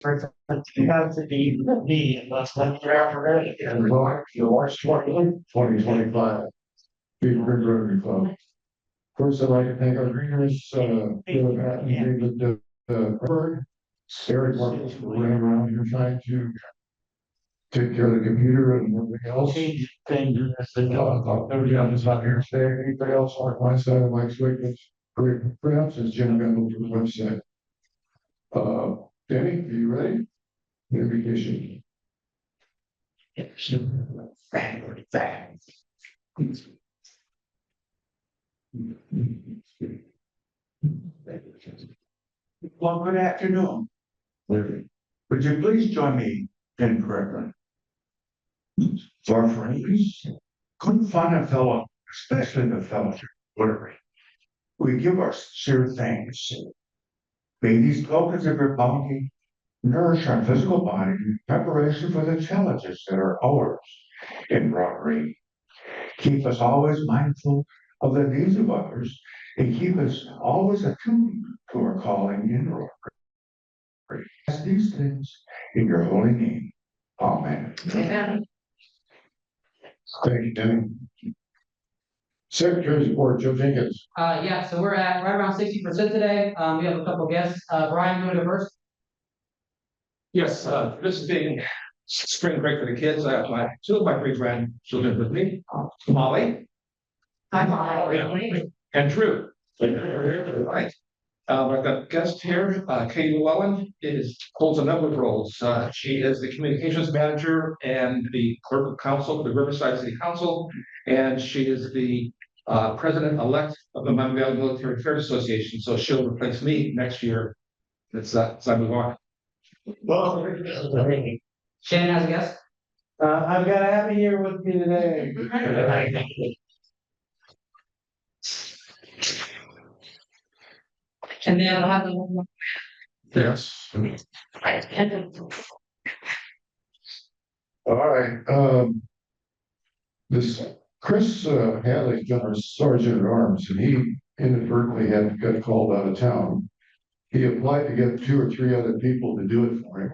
2025. Beavercreek Rotary Club. First, I'd like to thank our greeters, Bill Pat and David Berg, Eric Marcus for running around here trying to take care of the computer and everything else. Nobody else is not here today. Anybody else on my side of Mike's witness? Perhaps it's Jim Gunn to the website. Danny, are you ready? Invitation. Well, good afternoon. Would you please join me in prayer? For our friends, couldn't find a fellow, especially the fellowship Rotary. We give our sincere thanks. May these tokens of your bounty nourish our physical body in preparation for the challenges that are ours in Rotary. Keep us always mindful of the needs of others and keep us always attuned to our calling in Rotary. Ask these things in your holy name. Amen. Amen. Thank you, Danny. Secretary's report, Joe Jenkins. Yeah, so we're at right around 60% today. We have a couple of guests. Brian, you want to go first? Yes, this being spring break for the kids, I have two of my great grandchildren with me, Molly. Hi, Molly. And Drew. Right. I've got a guest here, Katie Llewellyn holds a number of roles. She is the communications manager and the clerk of council for the Riverside City Council, and she is the president-elect of the Mountain Valley Military Affairs Association. So she'll replace me next year. As I move on. Well, Shannon has a guest. I've got a happy year with me today. And then I'll have the Yes. All right. This Chris Hadley's been our sergeant at arms, and he inadvertently got called out of town. He applied to get 2 or 3 other people to do it for him.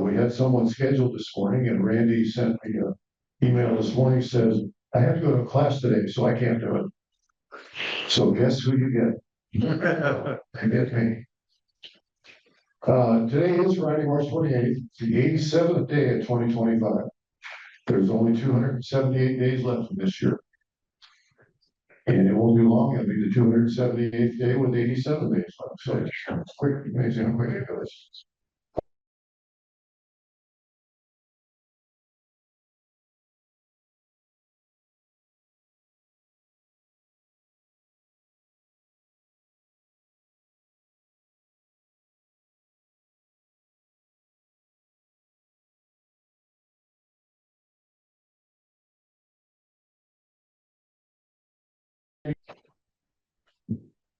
We had someone scheduled this morning, and Randy sent me an email this morning, says, I have to go to class today, so I can't do it. So guess who you get? I get me. Today is Friday, March 28th, the 87th day of 2025. There's only 278 days left of this year. And it won't be long, it'll be the 278th day with 87 days left. So it's quick, amazing how quick it goes.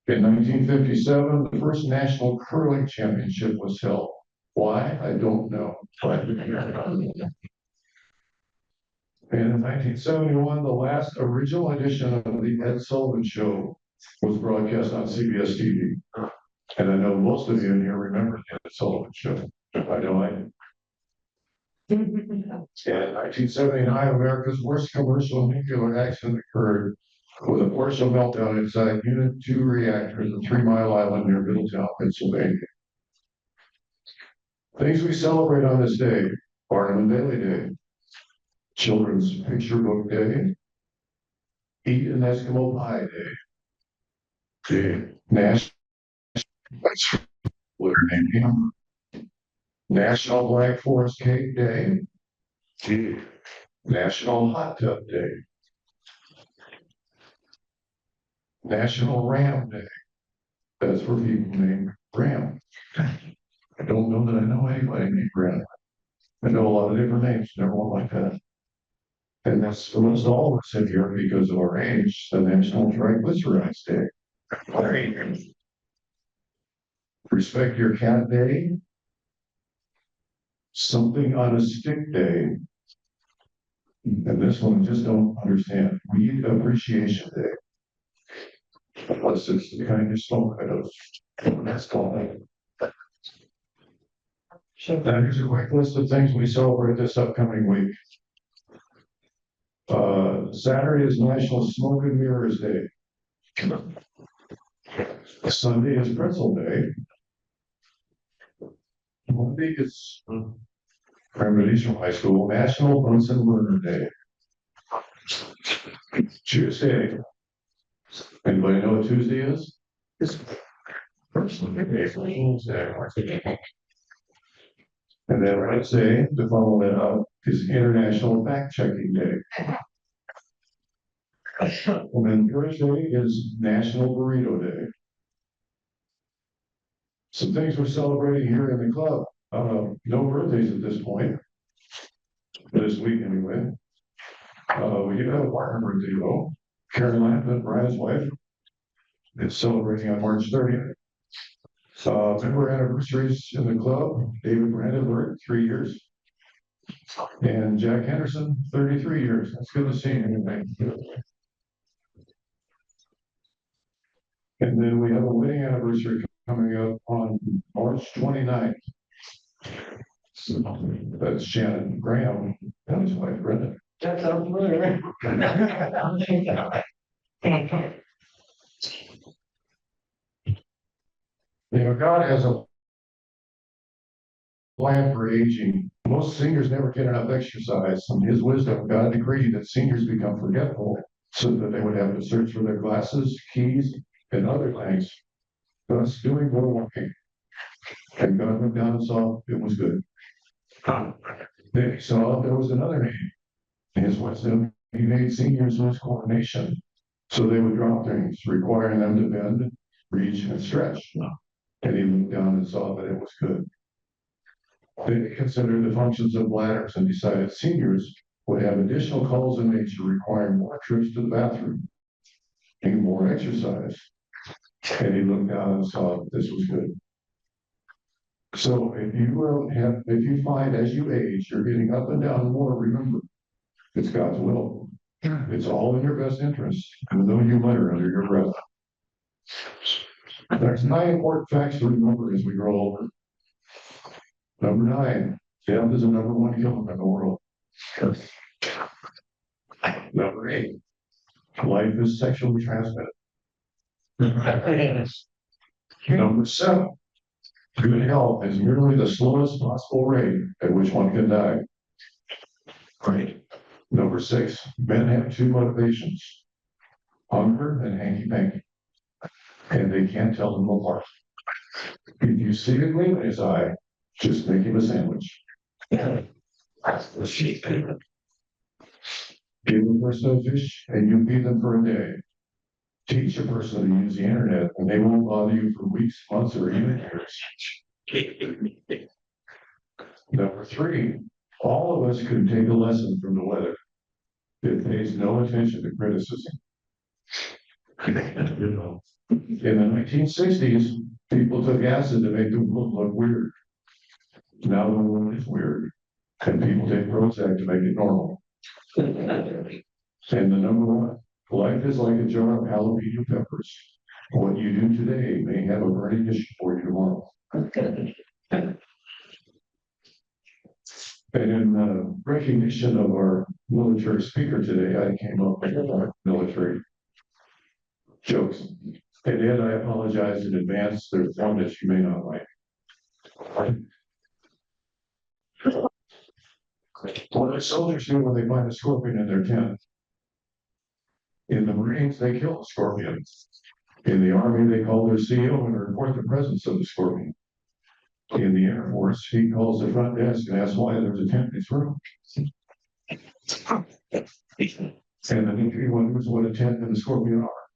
In 1957, the first national curling championship was held. Why? I don't know. And in 1971, the last original edition of the Ed Sullivan Show was broadcast on CBS TV. And I know most of you in here remember the Ed Sullivan Show. I know I did. In 1979, America's worst commercial nuclear accident occurred with a partial meltdown inside Unit 2 reactor at the 3 Mile Island near Middletown, Pennsylvania. Things we celebrate on this day: Barnum and Bailey Day, Children's Picture Book Day, Eat an Eskimo Pie Day, National Black Forest Cake Day, National Hot Tub Day, National Ram Day. That's for people named Ram. I don't know that I know anybody named Ram. I know a lot of different names, never one like that. And that's for most all of us in here because of our age, the National Triglycerides Day. Respect Your Cat Day. Something on a Stick Day. And this one, just don't understand. Weed Appreciation Day. Unless it's the kind you smoke, I don't. That's called. That is a quick list of things we celebrate this upcoming week. Saturday is National Smoke and Mirrors Day. Sunday is Pretzel Day. Monday is remedies from high school, National Bunsen Burner Day. Tuesday. Anybody know what Tuesday is? Tuesday. And then Wednesday, to follow that up, is International Fact Checking Day. And then Thursday is National Burrito Day. Some things we're celebrating here in the club. No birthdays at this point. This week anyway. We do have a partner birthday though. Karen Lampton, Brian's wife, is celebrating on March 30th. Member anniversaries in the club, David Brandenburg, 3 years. And Jack Henderson, 33 years. That's good to see you. And then we have a wedding anniversary coming up on March 29th. That's Shannon Graham and his wife Brenda. That sounds familiar. God has a plan for aging. Most seniors never get enough exercise. In his wisdom, God decreed that seniors become forgetful so that they would have to search for their glasses, keys, and other things. Thus, doing more walking. And God went down and saw it was good. Then he saw there was another need. In his wisdom, he made seniors lose coordination. So they would drop things, requiring them to bend, reach, and stretch. And he looked down and saw that it was good. Then he considered the functions of bladders and decided seniors would have additional calls in nature requiring more trips to the bathroom and more exercise. And he looked down and saw that this was good. So if you find as you age, you're getting up and down more, remember, it's God's will. It's all in your best interest, even though you mutter under your breath. There's 9 important facts to remember as we grow older. Number 9, death is the #1 killer in the world. Number 8, life is sexually transmitted. Number 7, good health is merely the slowest possible rate at which one can die. Right. Number 6, men have 2 motivations, hunger and hanky-panky, and they can't tell them apart. If you see a gleam in his eye, just make him a sandwich. Give a person a fish and you feed them for a day. Teach a person to use the internet and they won't bother you for weeks, months, or even years. Number 3, all of us could take a lesson from the weather. It pays no attention to criticism. In the 1960s, people took acid to make the world look weird. Now the world is weird, and people take Prozac to make it normal. And the number 1, life is like a jar of jalapeno peppers. What you do today may have a burning issue for you tomorrow. And in recognition of our military speaker today, I came up with military jokes. And Ed, I apologize in advance. There's one that you may not like. What do soldiers do when they find a scorpion in their tent? In the Marines, they kill the scorpion. In the Army, they call their CO and report the presence of the scorpion. In the Air Force, he calls the front desk and asks why there's a tent in his room. And the Navy wonders what a tent and a scorpion are.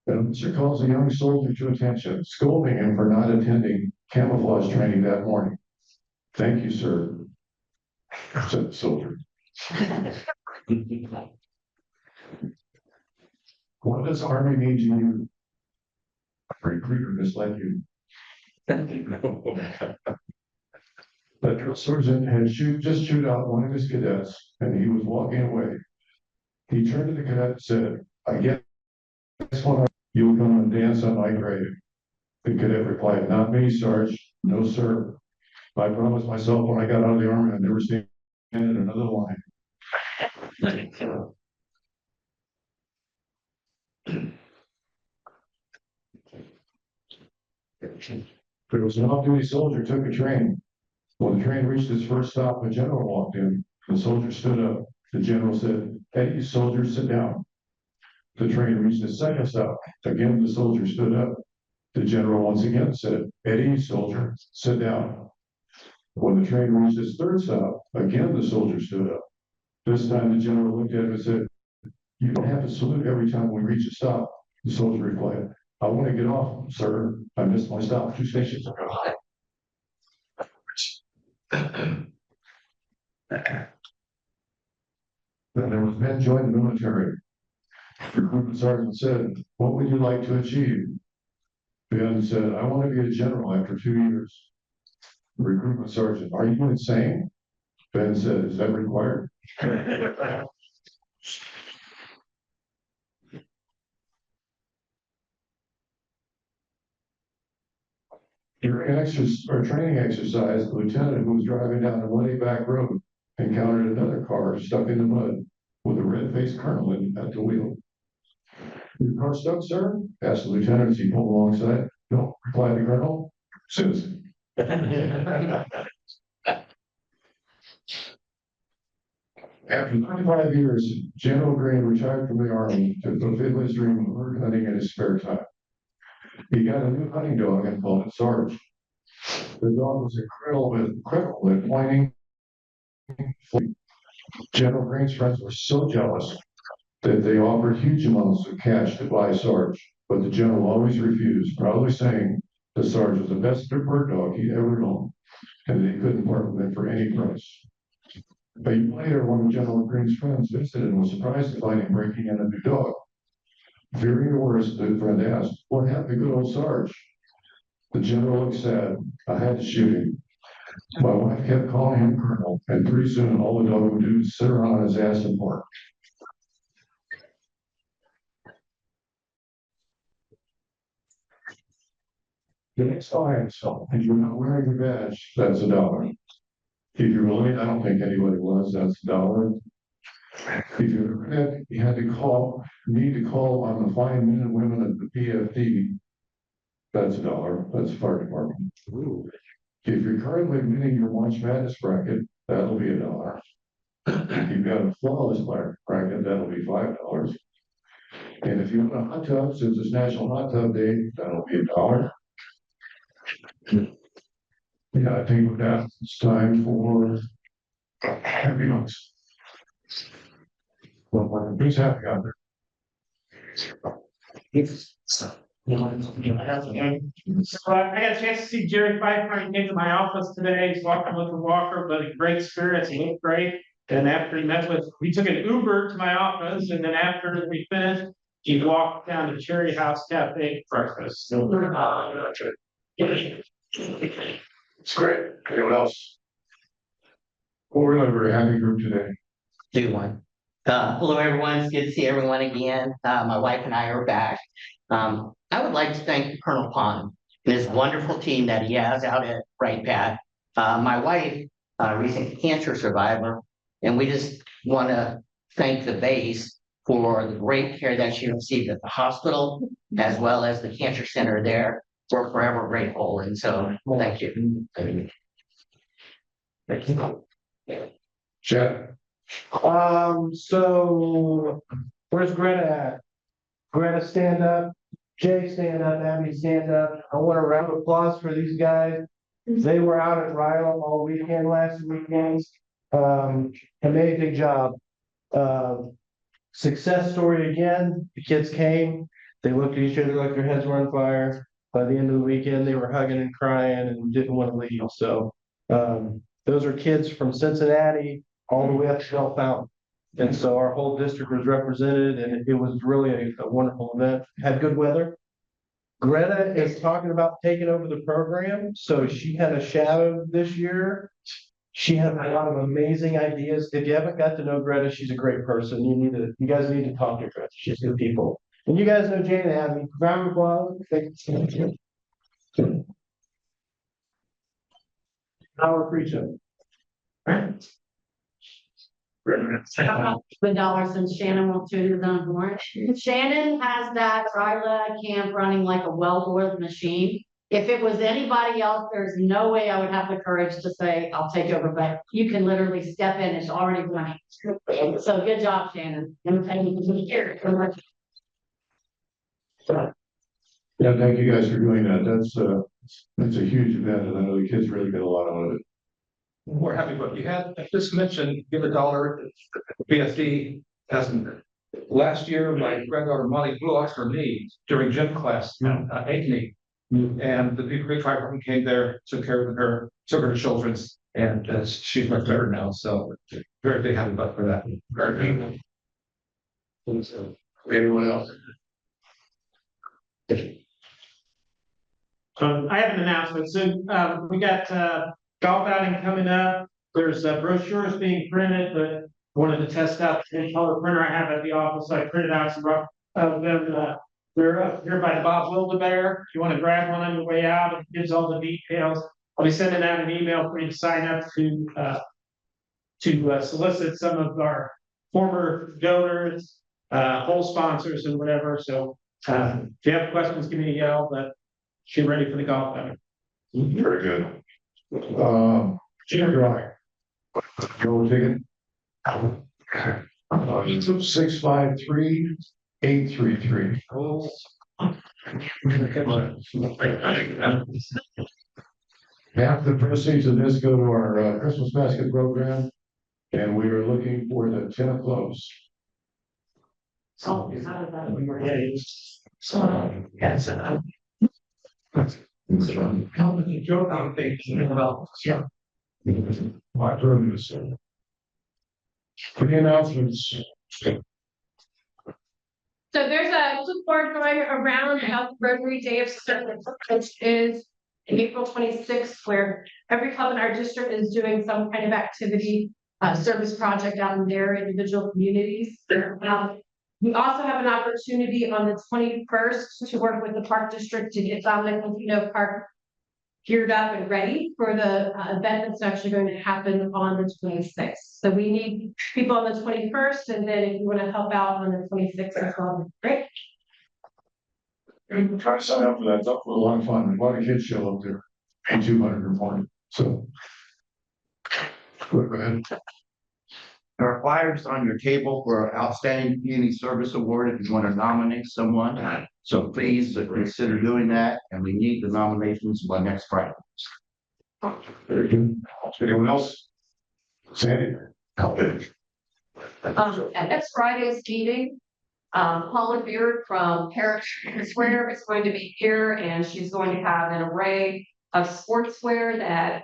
The officer calls a young soldier to attention, scolding him for not attending camouflage training that morning. Thank you, sir, said the soldier. What does Army mean to you? A recruiter misled you. The drill sergeant had just chewed out one of his cadets, and he was walking away. He turned to the cadet and said, I guess one you'll come and dance on my grave. The cadet replied, "Not me, Sarge. No, sir. I promised myself when I got out of the Army, I'd never stand in another line." There was an off-duty soldier took a train. When the train reached its first stop, a general walked in. The soldier stood up. The general said, "Hey, you soldiers, sit down." The train reached its second stop. Again, the soldier stood up. The general once again said, "Eddie, soldier, sit down." When the train reached its third stop, again the soldier stood up. This time the general looked at him and said, "You don't have to salute every time we reach a stop." The soldier replied, "I want to get off, sir. I missed my stop 2 stations ago." Then there was men joined the military. The recruitment sergeant said, "What would you like to achieve?" Ben said, "I want to be a general after 2 years." The recruitment sergeant, "Are you insane?" Ben said, "Is that required?" During training exercise, the lieutenant who was driving down a muddy back road encountered another car stuck in the mud with a red-faced colonel at the wheel. "Your car stuck, sir?" asked the lieutenant as he pulled alongside. "No," replied the colonel. "Citizen." After 25 years, General Green retired from the Army to fulfill his dream of bird hunting in his spare time. He got a new hunting dog and called it Sarge. The dog was incredible at pointing. General Green's friends were so jealous that they offered huge amounts of cash to buy Sarge, but the general always refused, proudly saying that Sarge was the best bird dog he'd ever known, and that he couldn't part with him for any price. A year later, one of General Green's friends visited and was surprised to find him breaking in a new dog. Fearing the worst, the friend asked, "What happened to good old Sarge?" The general looked sad. "I had to shoot him. My wife kept calling him Colonel, and pretty soon all the dog would do is sit around on his ass and bark." The next time, so if you're not wearing a badge, that's $1. If you're really, I don't think anybody was, that's $1. If you had to need to call on the fine men and women of the PFD, that's $1. That's fire department. If you're currently winning your March Madness bracket, that'll be $1. If you've got a flawless bracket, that'll be $5. And if you want a hot tub, since it's National Hot Tub Day, that'll be $1. Yeah, I think with that, it's time for happy notes. Well, who's happy out there? So I got a chance to see Jerry Pfeiffer. He came to my office today. He's walking with a walker, but in great spirits. He looked great. And after we took an Uber to my office, and then after we finished, he walked down to Cherry House Cafe for breakfast. It's great. Anyone else? Well, we're a very happy group today. Do one. Hello, everyone. It's good to see everyone again. My wife and I are back. I would like to thank Colonel Pond and his wonderful team that he has out at Bright Path. My wife, recent cancer survivor, and we just want to thank the base for the great care that she received at the hospital, as well as the cancer center there. We're forever grateful, and so thank you. Thank you. Chad? So where's Greta at? Greta, stand up. Jay, stand up. Abby, stand up. I want a round of applause for these guys. They were out at Ryle all weekend, last weekend. Amazing job. Success story again. The kids came. They looked at each other like their heads were on fire. By the end of the weekend, they were hugging and crying and didn't want to leave. So those are kids from Cincinnati all the way up to Bell Fountain. And so our whole district was represented, and it was really a wonderful event. Had good weather. Greta is talking about taking over the program. So she had a shadow this year. She had a lot of amazing ideas. If you haven't got to know Greta, she's a great person. You guys need to talk to Greta. She's good people. And you guys know Jane and Abby. Round of applause. Thank you. Our free zone. The dollars since Shannon wants to do on board. Shannon has that Ryla camp running like a well-oiled machine. If it was anybody else, there's no way I would have the courage to say, I'll take over, but you can literally step in, it's already running. So good job, Shannon. And thank you for being here. Yeah, thank you guys for doing that. That's a huge event and I know the kids really get a lot out of it. We're happy, but you had just mentioned give a dollar, BSD hasn't. Last year, my granddaughter Molly blew off her knee during gym class, knee. And the Beavercreek Rotary came there, took care of her, took her to children's, and she's much better now. So very big happy about for that. Anyone else? I have an announcement. So, we got, golf outing coming up. There's brochures being printed, but I wanted to test out the color printer I have at the office. So I printed out some rough of them. They're up here by the Bob Wildebeer. If you want to grab one on your way out, it gives all the details. I'll be sending out an email for you to sign up to solicit some of our former donors, whole sponsors and whatever. So if you have questions, give me a yell, but get ready for the golf outing. Very good. Junior drawing. Go ticket. 653-833. Half the proceeds of this go to our Christmas basket program, and we are looking for the 10 of clubs. So, how did that? How many joke on things about? Yeah. My room is. For the announcements. So there's a clipboard going around about Rotary Day of Service, which is April 26th, where every club in our district is doing some kind of activity, service project out in their individual communities. We also have an opportunity on the 21st to work with the Park District to get Dominic Lupino Park geared up and ready for the event that's actually going to happen on the 26th. So we need people on the 21st, and then if you want to help out on the 26th as well, great. And try to sign up for that. It's up for a lot of fun. A lot of kids show up there. And 200 or more. So. Go ahead. There are flyers on your table for Outstanding Community Service Award if you want to nominate someone. So please consider doing that, and we need the nominations by next Friday. Very good. Anyone else? Sandy? At next Friday's meeting, Paula Beard from Parish Square is going to be here, and she's going to have an array of sportswear that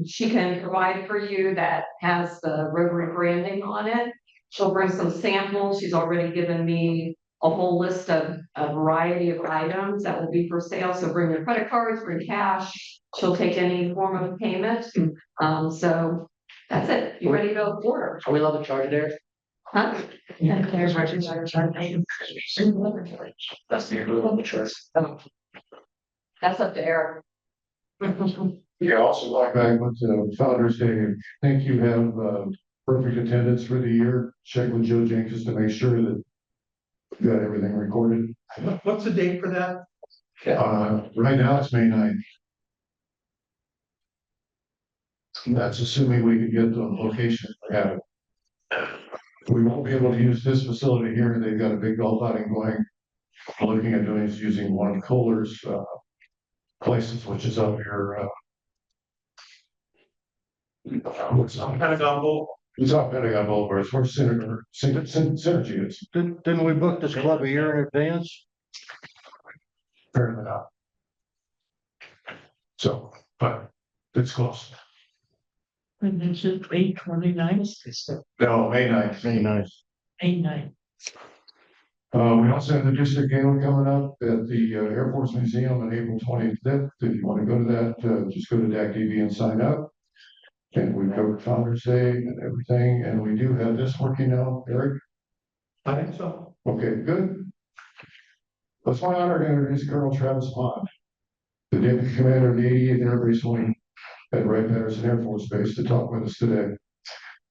she can provide for you that has the Rotary branding on it. She'll bring some samples. She's already given me a whole list of a variety of items that will be for sale. So bring your credit cards, bring cash. She'll take any form of payment. So that's it. You ready to order? Are we allowed to charge there? Huh? There's That's the choice. That's up to Eric. Yeah, also like back with Founder's Day, I think you have perfect attendance for the year. Check with Joe Jenkins to make sure that you got everything recorded. What's the date for that? Right now it's May 9th. That's assuming we can get the location to have it. We won't be able to use this facility here. They've got a big golf outing going. Looking at doing is using one of Kohler's places, which is up here. Pentagon Bowl. It's off Pentagon Boulevard. It's where Synergy is. Didn't we book this club a year in advance? Apparently not. So, but it's close. And this is 8/29, No, May 9th. Very nice. 8/9. We also have the district gala coming up at the Air Force Museum on April 25th. If you want to go to that, just go to DAC TV and sign up. And we've covered Founder's Day and everything, and we do have this working now, Eric. I think so. Okay, good. It's my honor to introduce Colonel Travis Pond, the Deputy Commander of the 88th Air Base Wing. at Wright-Patterson Air Force Base to talk with us today.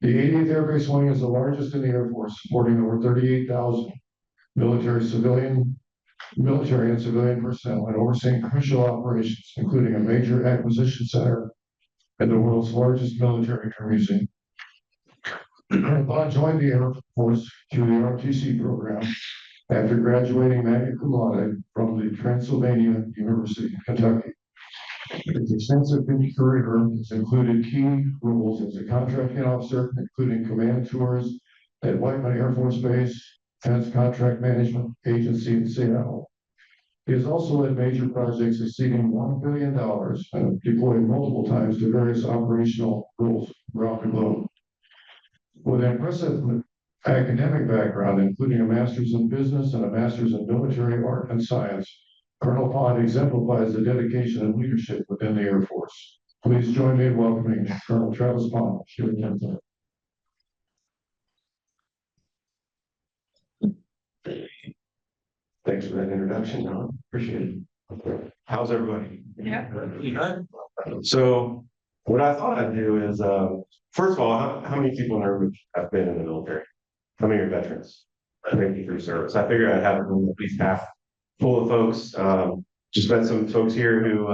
The 80th Air Base Wing is the largest in the Air Force, supporting over 38,000 military and civilian personnel and overseeing crucial operations, including a major acquisition center and the world's largest military museum. Bond joined the Air Force through the RTC program after graduating magna cum laude from the Transylvania University in Kentucky. His extensive career has included key roles as a contracting officer, including command tours at Whiteman Air Force Base, Defense Contract Management Agency in Seattle. He has also led major projects exceeding $1 billion and deployed multiple times to various operational roles around the globe. With an impressive academic background, including a master's in business and a master's in military art and science, Colonel Pond exemplifies the dedication and leadership within the Air Force. Please join me in welcoming Colonel Travis Pond. Thanks for that introduction, Don. Appreciate it. How's everybody? Yeah. So what I thought I'd do is, first of all, how many people in the room have been in the military? How many are veterans? Thank you for your service. I figured I'd have a room at least half full of folks. Just met some folks here who,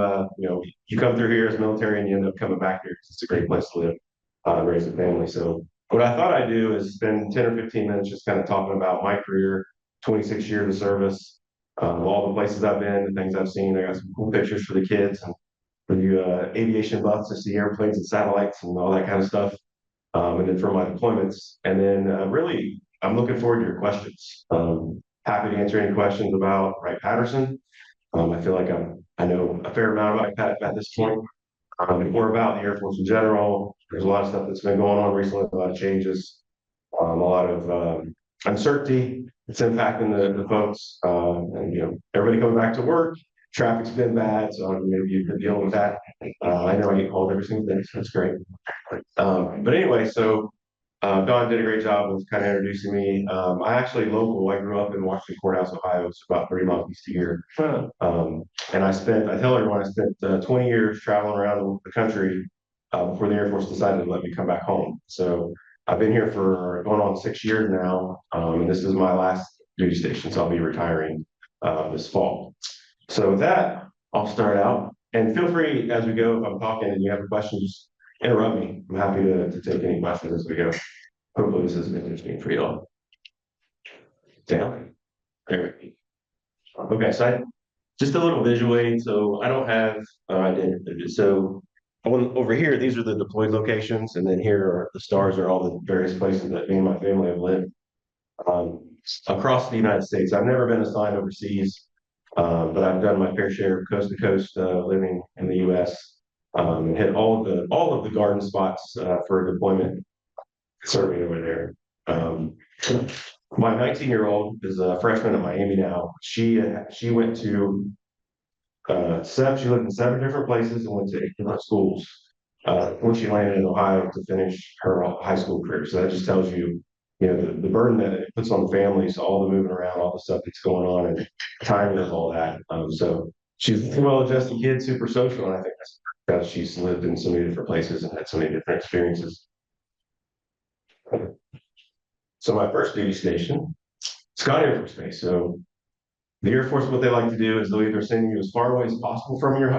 you come through here as military and you end up coming back here because it's a great place to live, raise a family. So what I thought I'd do is spend 10 or 15 minutes just kind of talking about my career, 26 years of service, all the places I've been, the things I've seen. I got some cool pictures for the kids and for you aviation buffs to see airplanes and satellites and all that kind of stuff. And then for my deployments. And then really, I'm looking forward to your questions. Happy to answer any questions about Wright-Patterson. I feel like I know a fair amount about Pat at this point. More about the Air Force in general. There's a lot of stuff that's been going on recently, a lot of changes, a lot of uncertainty. It's impacting the folks, and everybody coming back to work. Traffic's been bad, so maybe you've been dealing with that. I know I get called every single day, so that's great. But anyway, so Don did a great job of kind of introducing me. I actually local. I grew up in Washington Courthouse, Ohio. It's about 30 miles east of here. And I tell everyone I spent 20 years traveling around the country before the Air Force decided to let me come back home. So I've been here for going on 6 years now, and this is my last duty station, so I'll be retiring this fall. So with that, I'll start out, and feel free as we go, if I'm talking and you have a question, just interrupt me. I'm happy to take any questions as we go. Hopefully this is interesting for you all. Down. There we go. Okay, so just a little visual aid. So I don't have, I didn't. So over here, these are the deployed locations, and then here are the stars are all the various places that me and my family have lived across the United States. I've never been assigned overseas, but I've done my fair share of coast to coast living in the U.S. And hit all of the garden spots for deployment serving over there. My 19-year-old is a freshman at Miami now. She went to she lived in 7 different places and went to 8 different schools when she landed in Ohio to finish her high school career. So that just tells you, the burden that it puts on the families, all the moving around, all the stuff that's going on, and timing of all that. So she's a well-adjusted kid, super social, and I think that's because she's lived in so many different places and had so many different experiences. So my first duty station, Scott Air Force Base. So the Air Force, what they like to do is they'll either send you as far away as possible from your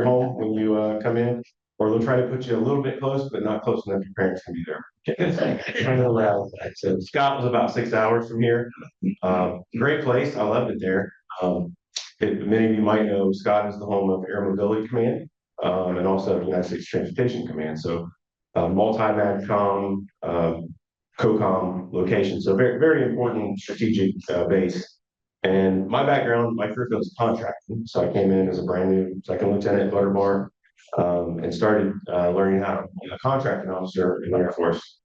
home when you come in, or they'll try to put you a little bit close, but not close enough your parents can be there. So Scott was about 6 hours from here. Great place. I loved it there. Many of you might know Scott is the home of Air Mobility Command and also United States Transportation Command. So multi-MAGCOM, COCOM location. So very, very important strategic base. And my background, my career field is contracting. So I came in as a brand new second lieutenant at Butterbar and started learning how to be a contracting officer in the Air Force.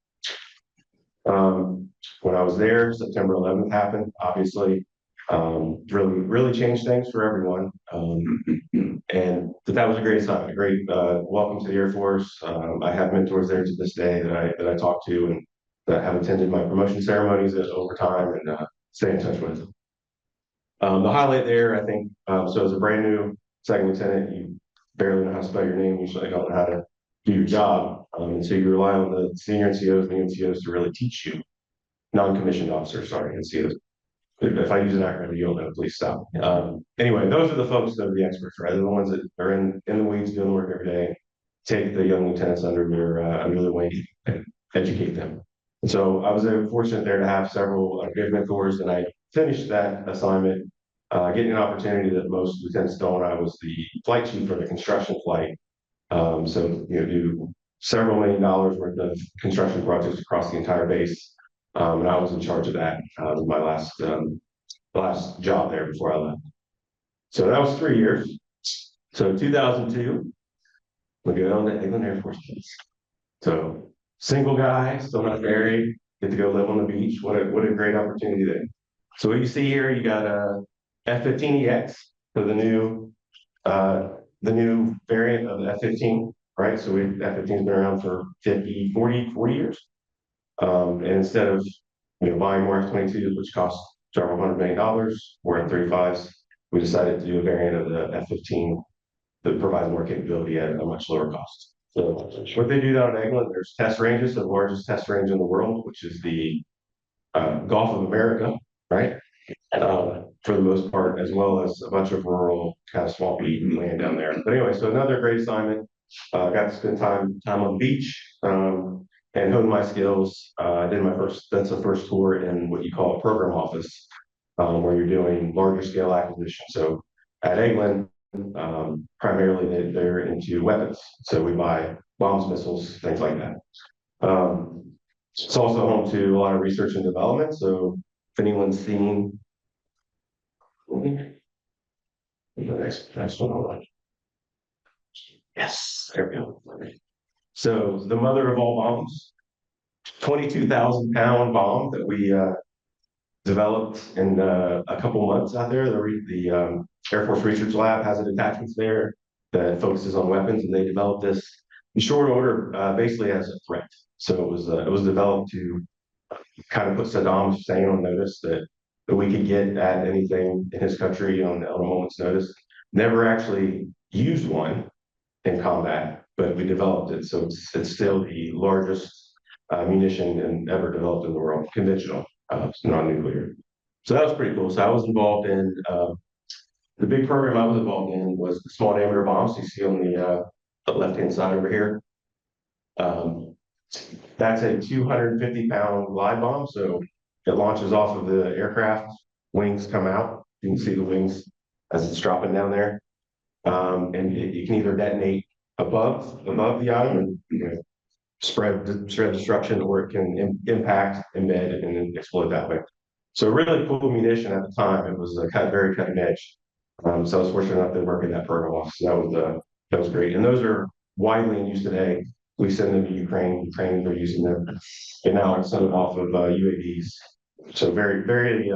When I was there, September 11th happened, obviously. Really changed things for everyone. But that was a great assignment, a great welcome to the Air Force. I have mentors there to this day that I talk to and that have attended my promotion ceremonies over time and stay in touch with. The highlight there, I think, so as a brand new second lieutenant, you barely know how to spell your name, usually don't know how to do your job. And so you rely on the senior NCOs and the NCOs to really teach you, non-commissioned officers, sorry, NCOs. If I use an acronym, you'll know, please stop. Anyway, those are the folks that are the experts, right? They're the ones that are in the weeds doing the work every day, take the young lieutenants under their wing and educate them. And so I was fortunate there to have several good mentors, and I finished that assignment, getting an opportunity that most lieutenants don't. I was the flight chief for the construction flight. So, do several $1 million worth of construction projects across the entire base. And I was in charge of that, my last job there before I left. So that was 3 years. So 2002, we go on to Eglin Air Force Base. So single guy, still not married, get to go live on the beach. What a great opportunity there. So what you see here, you got a F-15EX, so the new variant of the F-15, right? So F-15's been around for 40 years. And instead of buying more F-22s, which cost several $100 million, or F-35s, we decided to do a variant of the F-15 that provides more capability at a much lower cost. So what they do down at Eglin, there's test ranges, the largest test range in the world, which is the Gulf of America, right? For the most part, as well as a bunch of rural, kind of swampy land down there. But anyway, so another great assignment. Got to spend time on the beach and hone my skills. I did that's the first tour in what you call a program office, where you're doing larger scale acquisition. So at Eglin, primarily they're into weapons. So we buy bombs, missiles, things like that. It's also home to a lot of research and development. So if anyone's seen the next one. Yes, there we go. So the mother of all bombs, 22,000-pound bomb that we developed in a couple months out there. The Air Force Research Lab has an attachment there that focuses on weapons, and they developed this in short order, basically as a threat. So it was developed to kind of put Saddam Hussein on notice that we could get at anything in his country on a moment's notice. Never actually used one in combat, but we developed it. So it's still the largest munition ever developed in the world, conventional, non-nuclear. So that was pretty cool. So I was involved in the big program I was involved in was the small diameter bombs you see on the left-hand side over here. That's a 250-pound glide bomb. So it launches off of the aircraft, wings come out. You can see the wings as it's dropping down there. And it can either detonate above the item and spread destruction, or it can impact, embed, and then explode that way. So really cool munition at the time. It was very cutting edge. So I was fortunate enough to work in that program office. That was great. And those are widely in use today. We send them to Ukraine. Ukraine, they're using them. And now it's sent off of UAVs. So very, very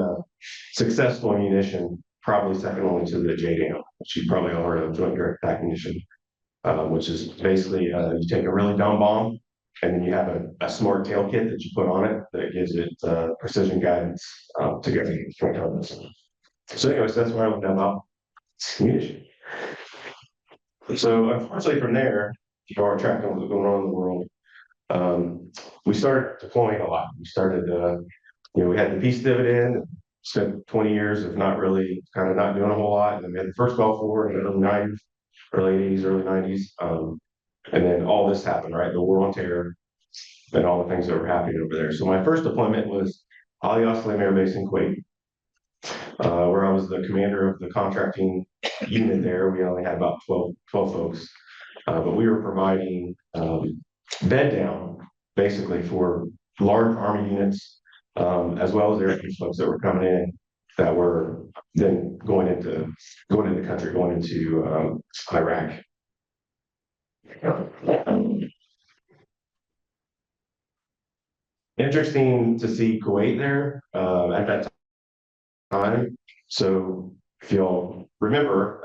successful munition, probably second only to the JDAM, which you probably all heard of, Joint Direct Attack Munition, which is basically you take a really dumb bomb, and then you have a smart tail kit that you put on it that gives it precision guidance to go to targets. So anyways, that's where I learned about munition. So unfortunately from there, if you are tracking what's going on in the world, we started deploying a lot. We started, we had the peace dividend, spent 20 years of not really not doing a whole lot. And then we had the first Gulf War in the early 90s, early 80s, early 90s. And then all this happened, right? The war on terror and all the things that were happening over there. So my first deployment was Ali Aslam Air Base in Kuwait, where I was the commander of the contracting unit there. We only had about 12 folks, but we were providing bed down basically for large Army units, as well as Air Force folks that were coming in that were then going into the country, going into Iraq. Interesting to see Kuwait there at that time. So if you'll remember,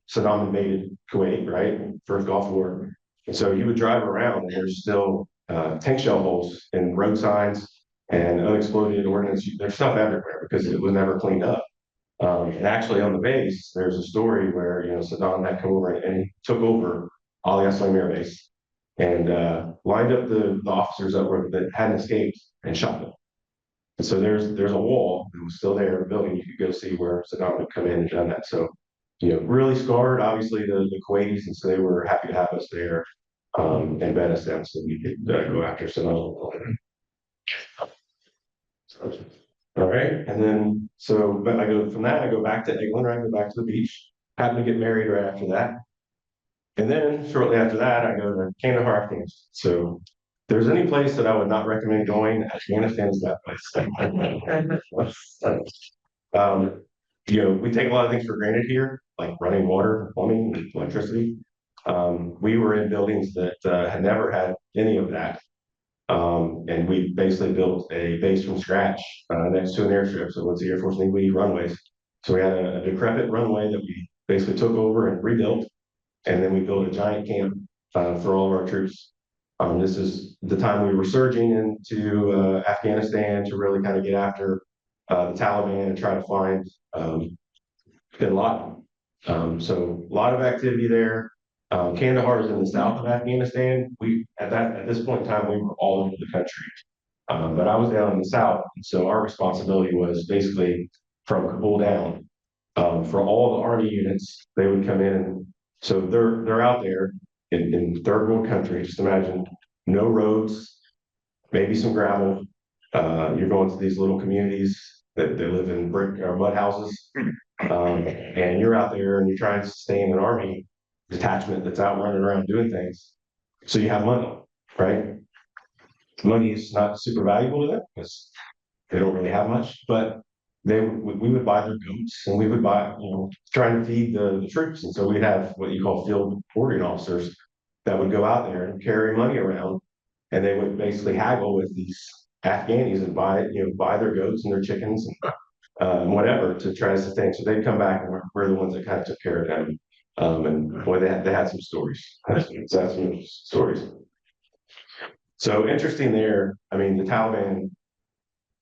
Saddam invaded Kuwait, right? First Gulf War. And so you would drive around and there's still tank shell holes and road signs and unexploded ordnance. There's stuff everywhere because it was never cleaned up. And actually on the base, there's a story where, Saddam had come over and he took over Ali Aslam Air Base. and lined up the officers that hadn't escaped and shot them. And so there's a wall that was still there in the building. You could go see where Saddam had come in and done that. So, really scarred, obviously, the Kuwaitis, and so they were happy to have us there and bed us down so we could go after Saddam. All right, and then but I go from that, I go back to England, right? I go back to the beach. Happen to get married right after that. And then shortly after that, I go to Kandahar, Afghanistan. So if there's any place that I would not recommend going, Afghanistan is that place. We take a lot of things for granted here, like running water, plumbing, electricity. We were in buildings that had never had any of that. And we basically built a base from scratch next to an airstrip. So once the Air Force Navy we use runways. So we had a decrepit runway that we basically took over and rebuilt. And then we built a giant camp for all of our troops. This is the time we were surging into Afghanistan to really kind of get after the Taliban and try to find bin Laden. So a lot of activity there. Kandahar is in the south of Afghanistan. At this point in time, we were all over the country. But I was down in the south, and so our responsibility was basically from Kabul down. For all the army units, they would come in, and so they're out there in third world country. Just imagine no roads, maybe some gravel. You're going to these little communities that they live in brick or mud houses, and you're out there and you're trying to sustain an army detachment that's out running around doing things. So you have money, right? Money is not super valuable to them because they don't really have much, but we would buy their goats and we would buy, trying to feed the troops. And so we'd have what you call field ordering officers that would go out there and carry money around, and they would basically haggle with these Afghanis and buy their goats and their chickens and whatever to try to sustain. So they'd come back and we're the ones that kind of took care of them. And boy, they had some stories. Some stories. So interesting there. I mean, the Taliban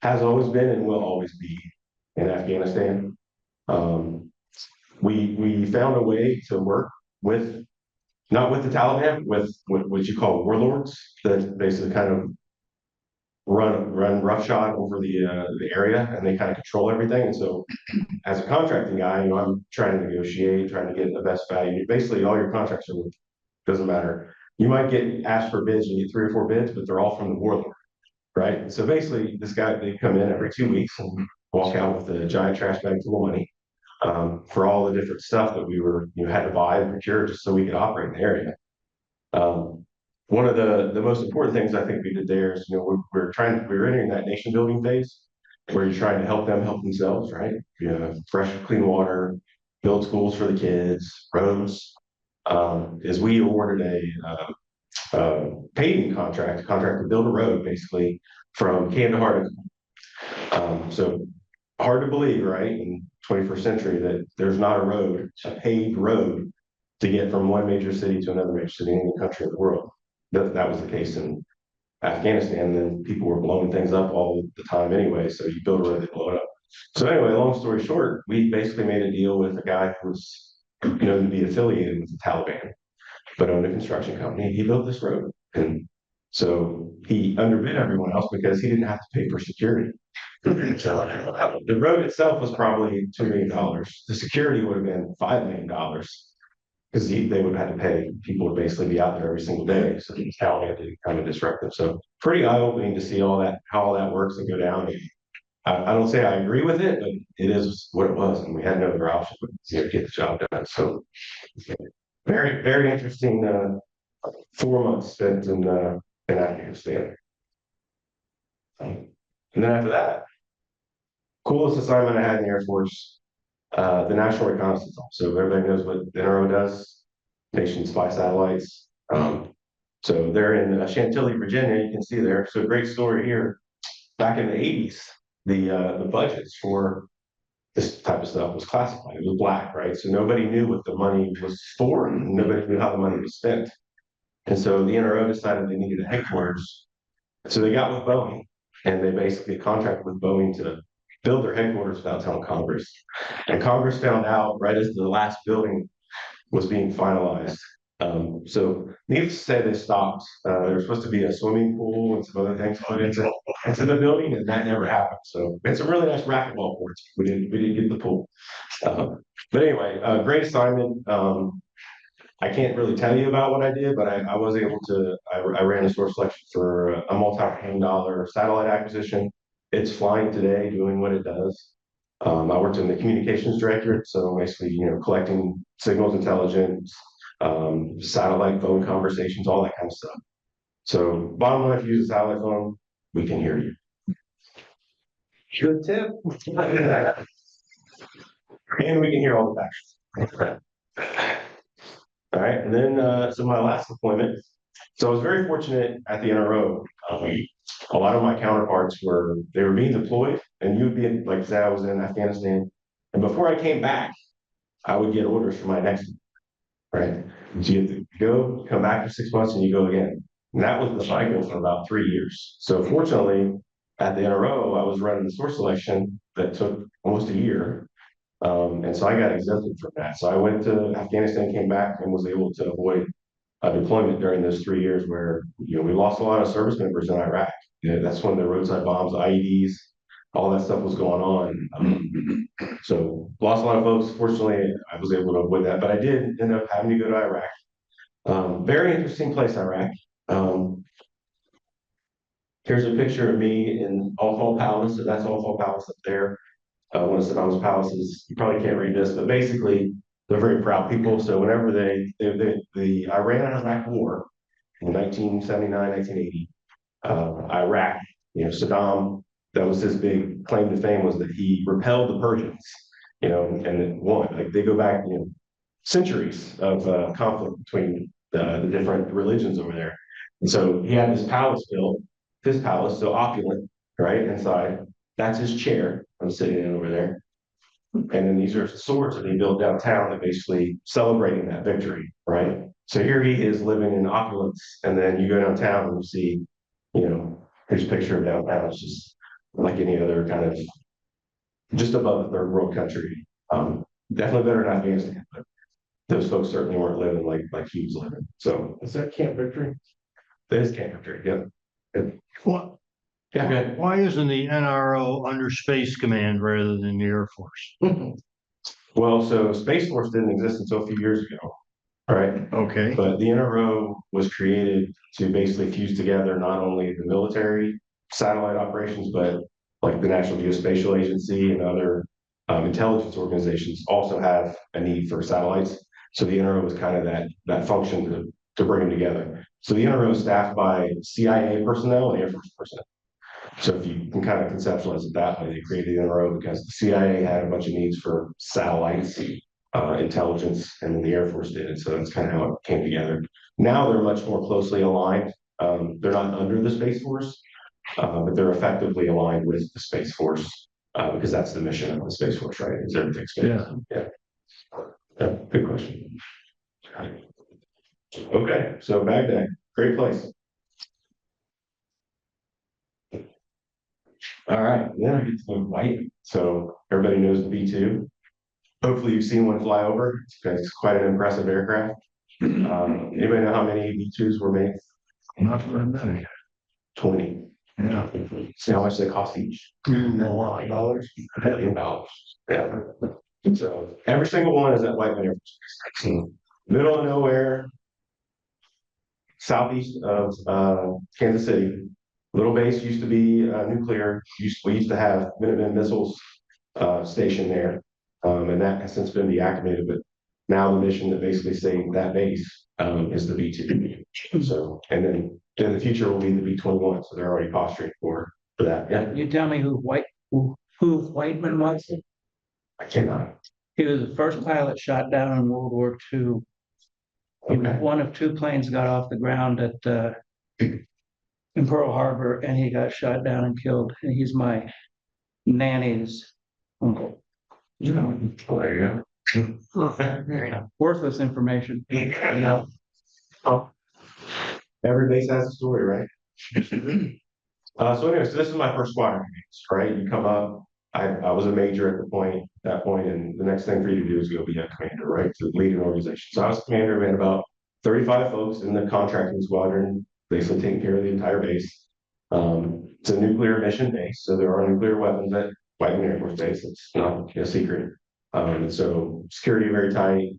has always been and will always be in Afghanistan. We found a way to work with, not with the Taliban, with what you call warlords that basically kind of run roughshod over the area, and they kind of control everything. And so as a contracting guy, I'm trying to negotiate, trying to get the best value. Basically, all your contracts are with, doesn't matter. You might get asked for bids, you get 3 or 4 bids, but they're all from the warlord, right? So basically, they come in every 2 weeks and walk out with a giant trash bag full of money for all the different stuff that we had to buy and procure just so we could operate in the area. One of the most important things I think we did there is, we're entering that nation building phase where you're trying to help them help themselves, right? Fresh, clean water, build schools for the kids, roads. Is we awarded a paving contract to build a road basically from Kandahar to so hard to believe, right? In 21st century that there's not a paved road to get from one major city to another major city in any country in the world. That was the case in Afghanistan. Then people were blowing things up all the time anyway. So you build a road, they blow it up. So anyway, long story short, we basically made a deal with a guy who was known to be affiliated with the Taliban, but owned a construction company. He built this road. And so he underbid everyone else because he didn't have to pay for security. The road itself was probably $2 million. The security would have been $5 million because they would have had to pay. People would basically be out there every single day. So the Taliban did kind of disrupt them. So pretty eye-opening to see how all that works and go down. I don't say I agree with it, but it is what it was, and we had no other option but to get the job done. So very, very interesting 4 months spent in Afghanistan. And then after that, coolest assignment I had in the Air Force, the National Reconnaissance Office. So everybody knows what the NRO does, Nation Spy Satellites. So they're in Chantilly, Virginia. You can see there. So great story here. Back in the 80s, the budgets for this type of stuff was classified. It was black, right? So nobody knew what the money was for, and nobody knew how the money was spent. And so the NRO decided they needed a headquarters. So they got with Boeing, and they basically contracted with Boeing to build their headquarters without telling Congress. And Congress found out right as the last building was being finalized So needless to say, they stopped. There was supposed to be a swimming pool and some other things put into the building, and that never happened. So it's a really nice racquetball court. We didn't get the pool. But anyway, great assignment. I can't really tell you about what I did, but I was able to, I ran a source selection for a multi-million dollar satellite acquisition. It's flying today, doing what it does. I worked in the communications directorate, so basically, collecting signals intelligence, satellite phone conversations, all that kind of stuff. So bottom line, if you use a satellite phone, we can hear you. Good tip. And we can hear all the facts. All right, and then, so my last deployment. So I was very fortunate at the NRO. A lot of my counterparts they were being deployed, and you would be in, like, say I was in Afghanistan. And before I came back, I would get orders for my next, right? So you have to go, come back for 6 months, and you go again. And that was the cycle for about 3 years. So fortunately, at the NRO, I was running the source selection that took almost a year. And so I got exempted from that. So I went to Afghanistan, came back, and was able to avoid a deployment during those 3 years where, we lost a lot of service members in Iraq. That's when the roadside bombs, the IEDs, all that stuff was going on. So lost a lot of folks. Fortunately, I was able to avoid that, but I did end up having to go to Iraq. Very interesting place, Iraq. Here's a picture of me in Al Palace. So that's Al Palace up there. One of Saddam's palaces. You probably can't read this, but basically, they're very proud people. So whenever the Iran-Iraq War in 1979, 1980, Iraq, Saddam, that was his big claim to fame, was that he repelled the Persians, and it won. Like, they go back, centuries of conflict between the different religions over there. And so he had this palace built, his palace, so opulent, right, inside. That's his chair I'm sitting in over there. And then these are swords that he built downtown that basically celebrating that victory, right? So here he is living in opulence, and then you go downtown and you see, his picture of downtown. It's just like any other kind of just above the third world country. Definitely better than Afghanistan, but those folks certainly weren't living like he was living. So Is that Camp Victory? that is Camp Victory. Yep. What, Yeah, go ahead. why isn't the NRO under Space Command rather than the Air Force? Well, so Space Force didn't exist until a few years ago, right? Okay, But the NRO was created to basically fuse together not only the military satellite operations, but like the National Geospatial Agency and other intelligence organizations also have a need for satellites. So the NRO was kind of that function to bring them together. So the NRO is staffed by CIA personnel and Air Force personnel. So if you can kind of conceptualize it that way, they created the NRO because the CIA had a bunch of needs for satellites, intelligence, and then the Air Force did. And so that's kind of how it came together. Now they're much more closely aligned. They're not under the Space Force, but they're effectively aligned with the Space Force because that's the mission of the Space Force, right? Is everything space? Yeah. Good question. Okay, so Baghdad, great place. All right, then I get to the white. So everybody knows the B-2. Hopefully you've seen one fly over. It's quite an impressive aircraft. Anybody know how many B-2s were made? not for a minute. 20. Yeah. See how much they cost each? $1 million. $1 million. Yeah. So every single one is at Whiteman Air Force Base. Middle of nowhere, southeast of Kansas City. Little base used to be nuclear. We used to have Minuteman missiles stationed there, and that has since been deactivated. But now the mission that basically saved that base is the B-2. So, and then in the future will be the B-21. So they're already posturing for that. Yeah, You tell me who Whiteman was? I cannot. He was the first pilot shot down in World War II. He was Okay. one of two planes got off the ground at in Pearl Harbor, and he got shot down and killed. And he's my nanny's uncle. Well, there you go. Worthless information. Yeah. Every base has a story, right? So anyway, so this is my first squadron, right? You come up. I was a major at that point, and the next thing for you to do is go be a commander, right? To lead an organization. So I was a commander, we had about 35 folks in the contracting squadron, basically taking care of the entire base. It's a nuclear mission base, so there are nuclear weapons at Whiteman Air Force Base. It's not a secret. And so security very tight.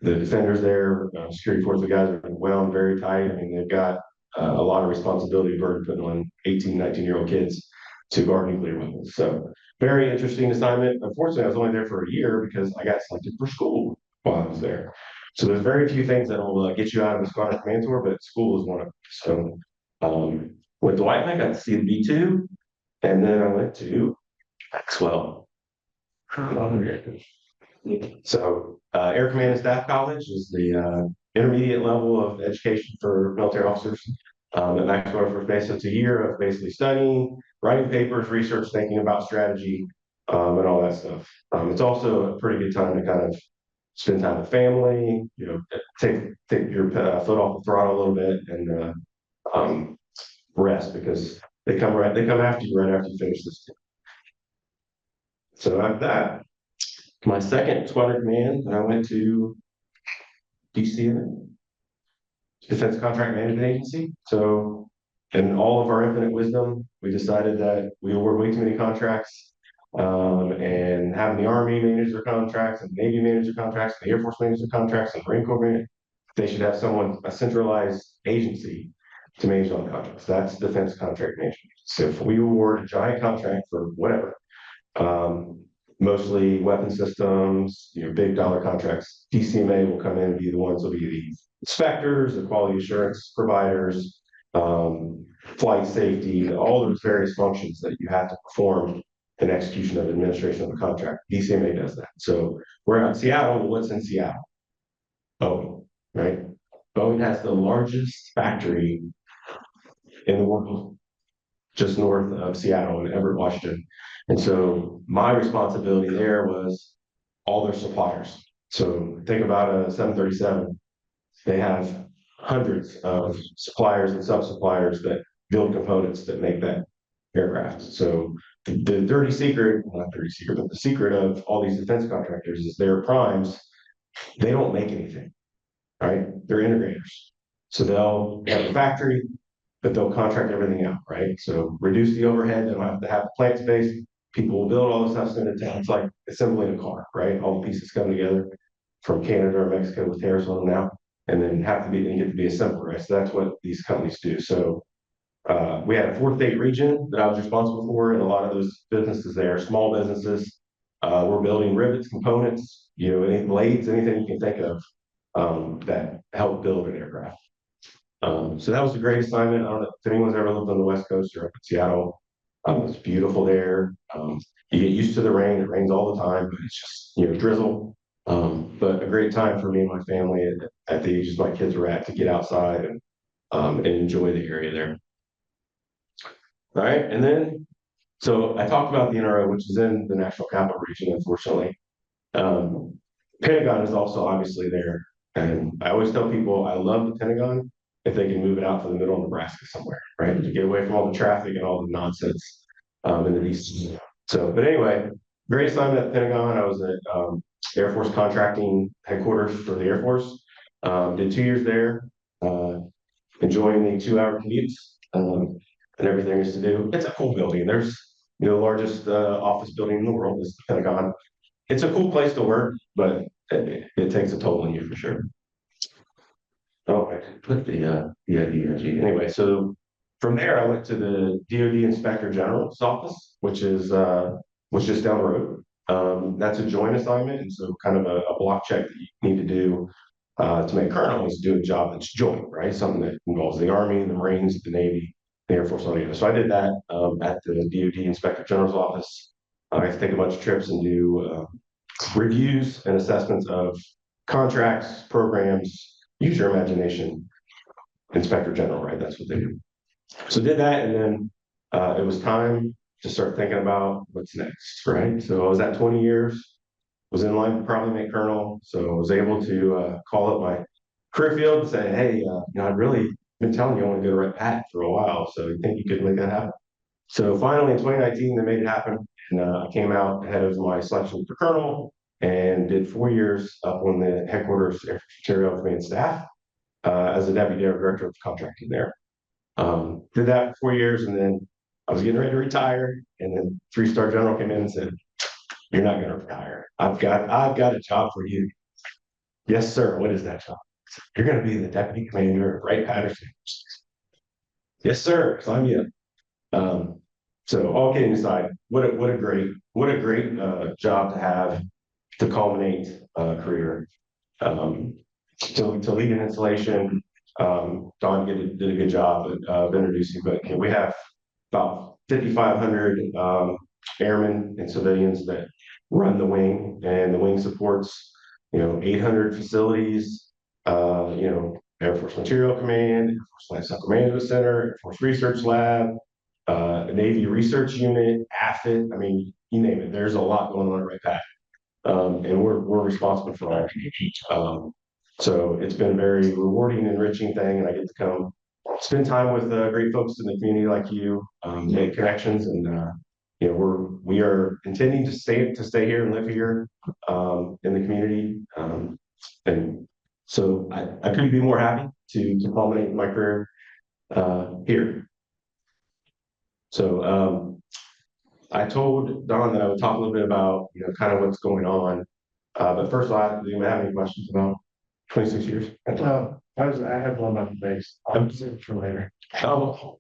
The defenders there, security force, the guys are wound very tight. I mean, they've got a lot of responsibility burden putting on 18, 19-year-old kids to guard nuclear weapons. So very interesting assignment. Unfortunately, I was only there for a year because I got selected for school while I was there. So there's very few things that will get you out of the squadron command tour, but school is one of them. So with the White, I got to see the B2, and then I went to Maxwell. So Air Command and Staff College is the intermediate level of education for military officers at Maxwell Air Force Base. So it's a year of basically studying, writing papers, research, thinking about strategy, and all that stuff. It's also a pretty good time to kind of spend time with family, take your foot off the throttle a little bit and rest, because they come after you right after you finish this. So after that, my second squadron command, I went to DCMA, Defense Contract Management Agency. So in all of our infinite wisdom, we decided that we award way too many contracts, and having the Army manage their contracts and the Navy manage their contracts, and the Air Force manage their contracts, and the Marine Corps manage, they should have a centralized agency to manage all the contracts. That's Defense Contract Management. So if we award a giant contract for whatever, mostly weapon systems, big dollar contracts, DCMA will come in and be the ones will be the inspectors, the quality assurance providers, flight safety, all those various functions that you have to perform in execution of administration of a contract. DCMA does that. So we're out in Seattle. What's in Seattle? Boeing, right? Boeing has the largest factory in the world, just north of Seattle in Everett, Washington. And so my responsibility there was all their suppliers. So think about a 737. They have hundreds of suppliers and sub-suppliers that build components that make that aircraft. So the dirty secret, not dirty secret, but the secret of all these defense contractors is their primes, they don't make anything, right? They're integrators. So they'll have a factory, but they'll contract everything out, right? So reduce the overhead, they don't have to have the plant space, people will build all the stuff in the town. It's like assembling a car, right? All the pieces come together from Canada or Mexico with tariffs on them now, and then get to be assembled, right? So that's what these companies do. So we had a 4-state region that I was responsible for, and a lot of those businesses there, small businesses, we're building rivets, components, any blades, anything you can think of that help build an aircraft. So that was a great assignment. I don't know if anyone's ever lived on the West Coast or up in Seattle. It's beautiful there. You get used to the rain. It rains all the time, but it's just, drizzle. But a great time for me and my family at the ages my kids were at to get outside and enjoy the area there. All right. And then, so I talked about the NRO, which is in the National Capital Region, unfortunately. Pentagon is also obviously there. And I always tell people I love the Pentagon if they can move it out to the middle of Nebraska somewhere, right? To get away from all the traffic and all the nonsense in the DC. So, but anyway, great assignment at the Pentagon. I was at Air Force contracting headquarters for the Air Force. Did 2 years there, enjoying the 2-hour commutes and everything is to do. It's a cool building. There's the largest office building in the world is the Pentagon. It's a cool place to work, but it takes a toll on you for sure. Oh, I put the DOD. Anyway, so from there I went to the DOD Inspector General's office, which is down the road. That's a joint assignment, and so kind of a block check that you need to do to make colonel is do a job that's joint, right? Something that involves the Army, the Marines, the Navy, the Air Force, all together. So I did that at the DOD Inspector General's office. I had to take a bunch of trips and do reviews and assessments of contracts, programs. Use your imagination. Inspector General, right? That's what they do. So did that, and then it was time to start thinking about what's next, right? So I was at 20 years, was in line to probably make colonel, so I was able to call up my career field and say, hey, I've really been telling you I want to go to Red Pat for a while, so you think you could make that happen? So finally in 2019, they made it happen, and I came out ahead of my selection for colonel, and did 4 years up on the headquarters Material Command staff as a deputy director of contracting there. Did that for 4 years, and then I was getting ready to retire, and then three-star general came in and said, "You're not going to retire. I've got a job for you." "Yes, sir. What is that job?" "You're going to be the deputy commander of Wright Patterson." "Yes, sir. Sign me up." So all kidding aside, what a great job to have to culminate a career. To lead an installation, Don did a good job of introducing, but we have about 5,500 airmen and civilians that run the wing, and the wing supports 800 facilities, Air Force Material Command, Air Force Lifecycle Management Center, Air Force Research Lab, Navy Research Unit, AFIT. I mean, you name it. There's a lot going on right back, and we're responsible for all. So it's been a very rewarding, enriching thing, and I get to come spend time with great folks in the community like you, make connections, and we are intending to stay here and live here in the community, and so I couldn't be more happy to culminate my career here. So I told Don that I would talk a little bit about kind of what's going on, but first, do you have any questions about 26 years? I had one about the base. I'm saving for later. Oh,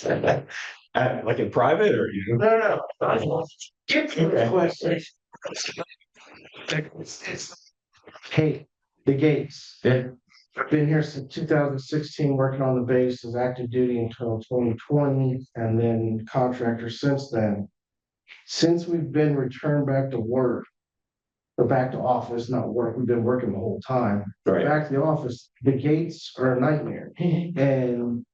like in private, or No. Get to the question. Hey, the gates. Yeah. I've been here since 2016, working on the base as active duty until 2020, and then contractor since then. Since we've been returned back to work, or back to office, not work, we've been working the whole time. Right. Back to the office, the gates are a nightmare. And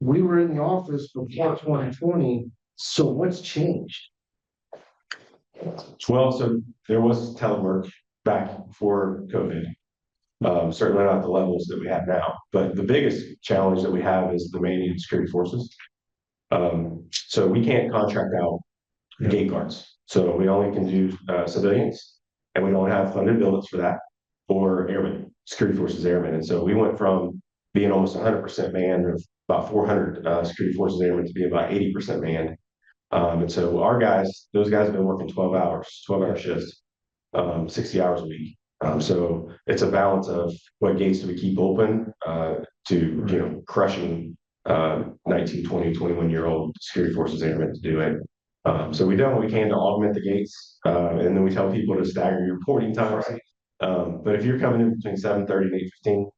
we were in the office before 2020, so what's changed? Well, so there was telework back before COVID. Certainly not the levels that we have now, but the biggest challenge that we have is the managed security forces. So we can't contract out gate guards. So we only can do civilians, and we don't have funded billets for that, or airmen, security forces airmen. And so we went from being almost 100% manned, of about 400 security forces airmen, to be about 80% manned. And so those guys have been working 12-hour shifts, 60 hours a week. So it's a balance of what gates do we keep open to crushing 19, 20, 21-year-old security forces airmen to do it. So we done what we can to augment the gates, and then we tell people to stagger your reporting times. But if you're coming in between 7:30 and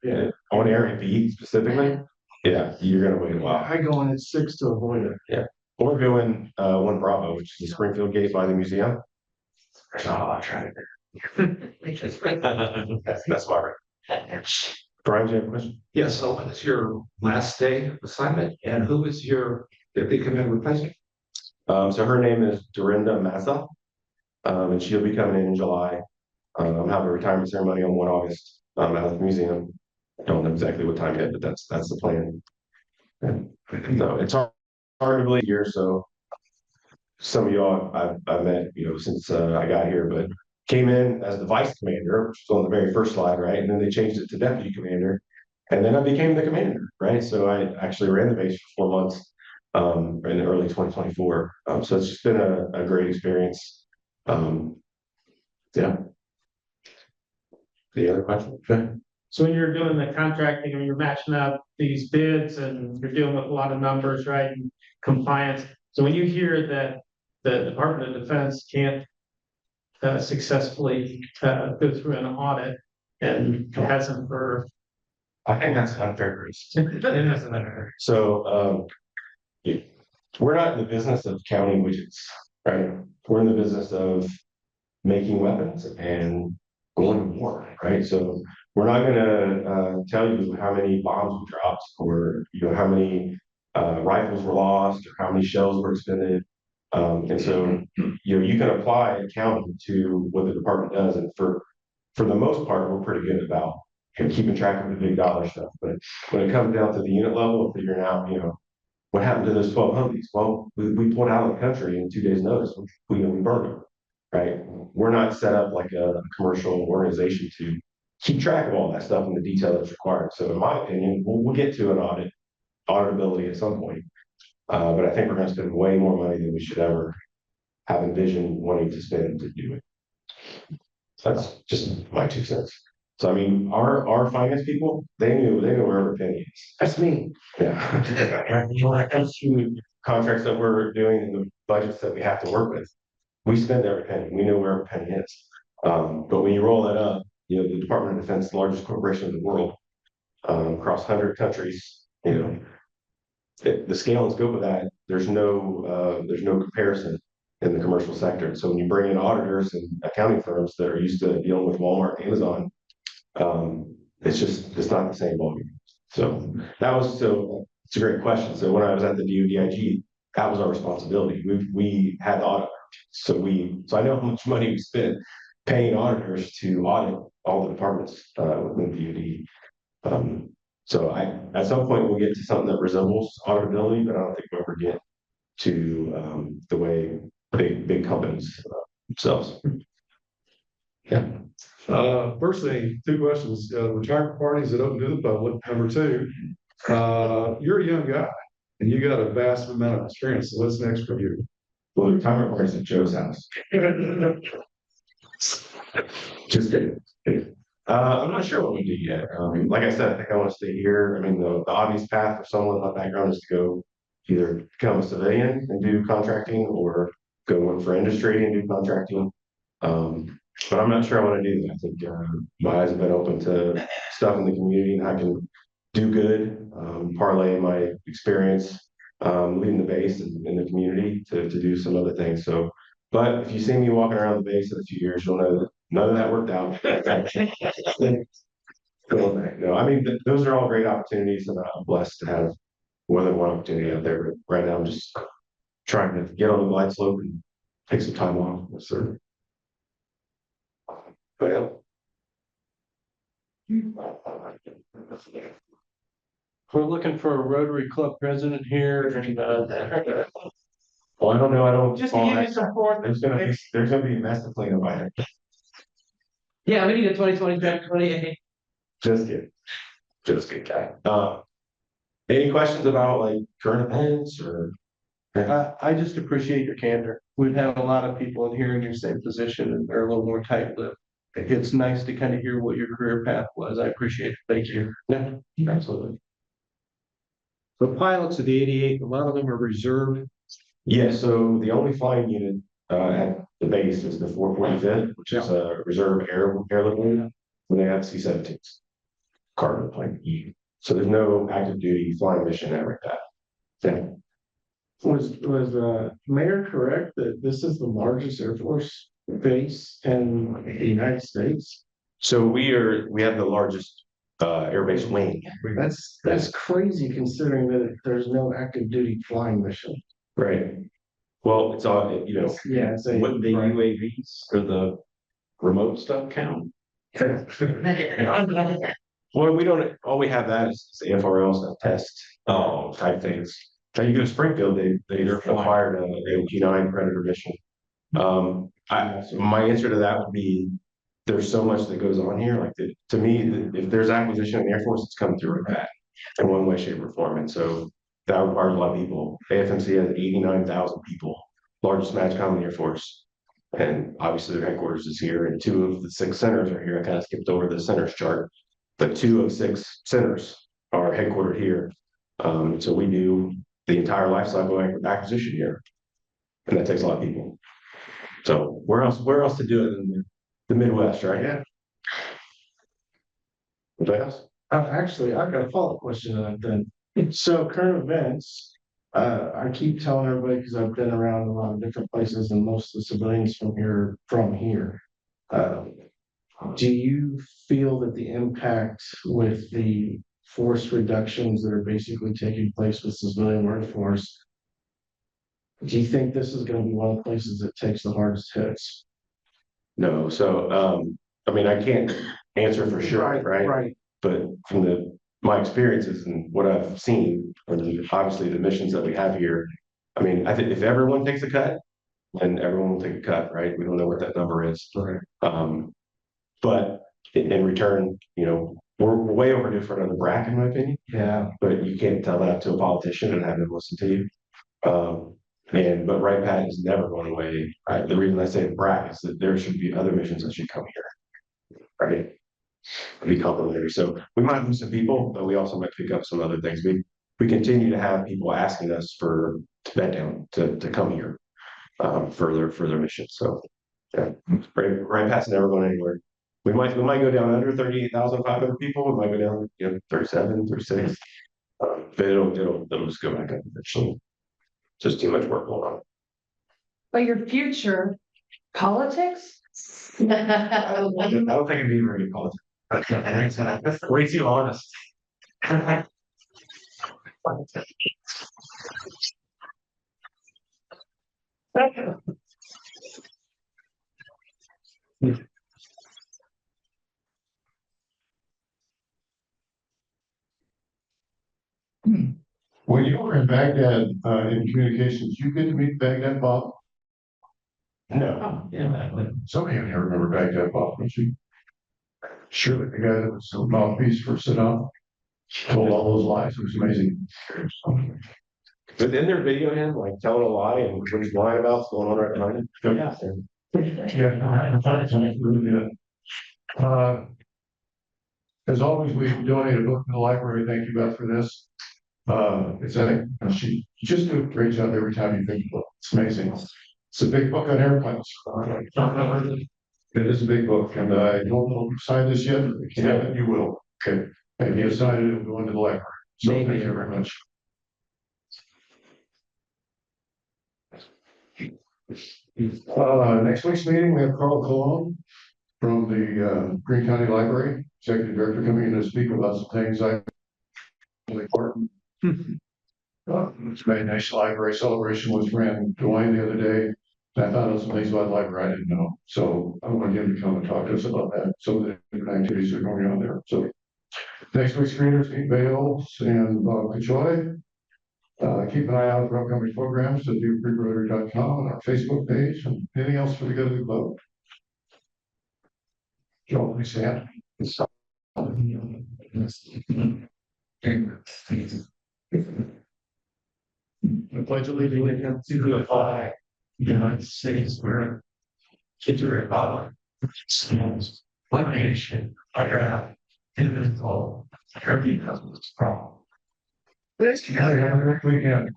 8:15, on area B specifically, you're gonna wait a while. I go in at 6 to avoid it. Yeah, or go in 1 Bravo, which is the Springfield gate by the museum. I tried it. That's smart. Brian, do you have a question? Yes, so when is your last day of assignment, and who is your deputy commander replacement? So her name is Dorinda Mazza, and she'll be coming in July. I'm having a retirement ceremony on 1 August out of the museum. I don't know exactly what time yet, but that's the plan. And no, it's hard to believe here. So some of y'all I've met, since I got here, but came in as the vice commander, which was on the very first slide, right? And then they changed it to deputy commander, and then I became the commander, right? So I actually ran the base for 4 months in early 2024. So it's just been a great experience. Yeah. The other question? Okay. So when you're doing the contracting and you're matching up these bids and you're dealing with a lot of numbers, right, and compliance. So when you hear that the Department of Defense can't successfully go through an audit and hasn't for. I think that's unfair, Chris. So we're not in the business of counting widgets, right? We're in the business of making weapons and going to war, right? So we're not going to tell you how many bombs we dropped, or how many rifles were lost, or how many shells were expended. And so you can apply accounting to what the department does, and for the most part, we're pretty good about keeping track of the big dollar stuff. But when it comes down to the unit level, figuring out what happened to those 12 Humvees. Well, we pulled out of the country in 2 days' notice. We burned them. right? We're not set up like a commercial organization to keep track of all that stuff in the detail that's required. So in my opinion, we'll get to an auditability at some point. But I think we're gonna spend way more money than we should ever have envisioned wanting to spend to do it. That's just my 2 cents. So I mean, our finance people, they knew where every penny is. That's me. Yeah. Contracts that we're doing and the budgets that we have to work with, we spend every penny. We know where every penny is. But when you roll that up, the Department of Defense, the largest corporation in the world, across 100 countries, the scale and scope of that, there's no comparison in the commercial sector. And so when you bring in auditors and accounting firms that are used to dealing with Walmart, and Amazon, it's not the same volume. So it's a great question. So when I was at the DoDIG, that was our responsibility. We had the audit. So I know how much money we spent paying auditors to audit all the departments within DoD. So at some point we'll get to something that resembles auditability, but I don't think we'll ever get to the way big companies themselves. Yeah. First thing, 2 questions. Retirement parties that open to the public. Number 2, you're a young guy and you got a vast amount of experience. So what's next for you? Well, the retirement party's at Joe's house. Just kidding. I'm not sure what we do yet. Like I said, I think I want to stay here. I mean, the obvious path for someone with my background is to go either become a civilian and do contracting or go work for industry and do contracting. But I'm not sure I want to do that. I think my eyes have been open to stuff in the community and I can do good, parlay my experience, leading the base in the community to do some other things. So, but if you see me walking around the base in a few years, you'll know that none of that worked out. No, I mean, those are all great opportunities and I'm blessed to have more than one opportunity out there. But right now, I'm just trying to get on the glide slope and take some time off. Yes, sir. Well, We're looking for a Rotary Club president here and, well, I don't know. I don't. Just to give you some support. There's gonna be a mess to clean up. I think. Yeah, we need a 2028. Just kidding, guy. Any questions about like current events or? I just appreciate your candor. We've had a lot of people in here in your same position and they're a little more tight-lipped. It's nice to kind of hear what your career path was. I appreciate it. Thank you. Yeah, absolutely. The pilots of the 88, a lot of them are reserved. Yeah, so the only flying unit at the base is the 445th, which is a reserve airlift unit, when they have C-17s, cargo plane. So there's no active duty flying mission ever at that. Yeah. Was Mayor correct that this is the largest Air Force base in the United States? So we have the largest air base wing. That's crazy considering that there's no active duty flying mission. Right. Well, it's all, Yeah, it's What the UAVs or the remote stuff count? well, all we have that is the FRLs that test type things. Now you go to Springfield, they acquired a G9 Predator mission. My answer to that would be there's so much that goes on here. Like to me, if there's acquisition in the Air Force, it's coming through with that in one way, shape, or form. And so that requires a lot of people. AFMC has 89,000 people, largest MAJCOM in the Air Force. And obviously their headquarters is here, and 2 of the 6 centers are here. I kind of skipped over the centers chart, but 2 of 6 centers are headquartered here. So we do the entire life cycle acquisition here, and that takes a lot of people. So where else to do it in the Midwest, right? Yeah. What else? Actually, I've got a follow-up question on that then. So current events, I keep telling everybody because I've been around a lot of different places and most of the civilians from here. Do you feel that the impact with the force reductions that are basically taking place with civilian workforce, do you think this is going to be one of the places that takes the hardest hits? No. So, I mean, I can't answer for sure, right? Right. But from my experiences and what I've seen, and obviously the missions that we have here, I mean, I think if everyone takes a cut, and everyone will take a cut, right? We don't know what that number is. But in return, we're way over different on the BRAC, in my opinion. Yeah. But you can't tell that to a politician and have them listen to you. But Right Pat is never going away. The reason I say the BRAC is that there should be other missions that should come here, right? Be complementary. So we might lose some people, but we also might pick up some other things. We continue to have people asking us to bed down to come here for their mission. So yeah, Right Pat's never going anywhere. We might go down under 38,500 people. We might go down 37, 36. But it'll just go back up eventually. Just too much work going on. But your future politics? I don't think it'd be very good politics. That's way too honest. When you were in Baghdad, in communications, you get to meet Baghdad Bob? No. Some of you here remember Baghdad Bob, don't you? Surely the guy that was the mouthpiece for Saddam told all those lies. It was amazing. But then they're videoing him like telling a lie and what he's lying about is going on right behind him. Yeah. Really good. As always, we donate a book to the library. Thank you, Beth, for this. She just do a great job every time you think of it. It's amazing. It's a big book on airplanes. It is a big book, and I don't know if you signed this yet. If you haven't, you will. Okay. And you signed it, it'll go into the library. So thank you very much. Next week's meeting, we have Carl Cologne from the Green County Library, Executive Director, coming in to speak about some things I really important. It's made a nice library celebration was ran Dwayne the other day. I found out some things about the library I didn't know. So I want him to come and talk to us about that. Some of the different activities that are going on there. So next week's readers, Pete Bales and Bob Kachoy. Keep an eye out for upcoming programs at beavercreekrotary.com and our Facebook page and anything else for the good of the club. Joel, please stand. I pledge allegiance to the flag, United States, where to the republic, stands one nation, under God, indivisible, every people's problem. Let's together every weekend.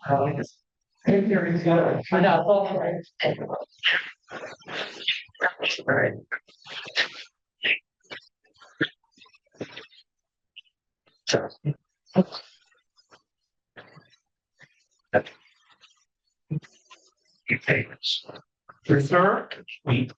Hey, there you go. I know. All right. You take this. Sir, we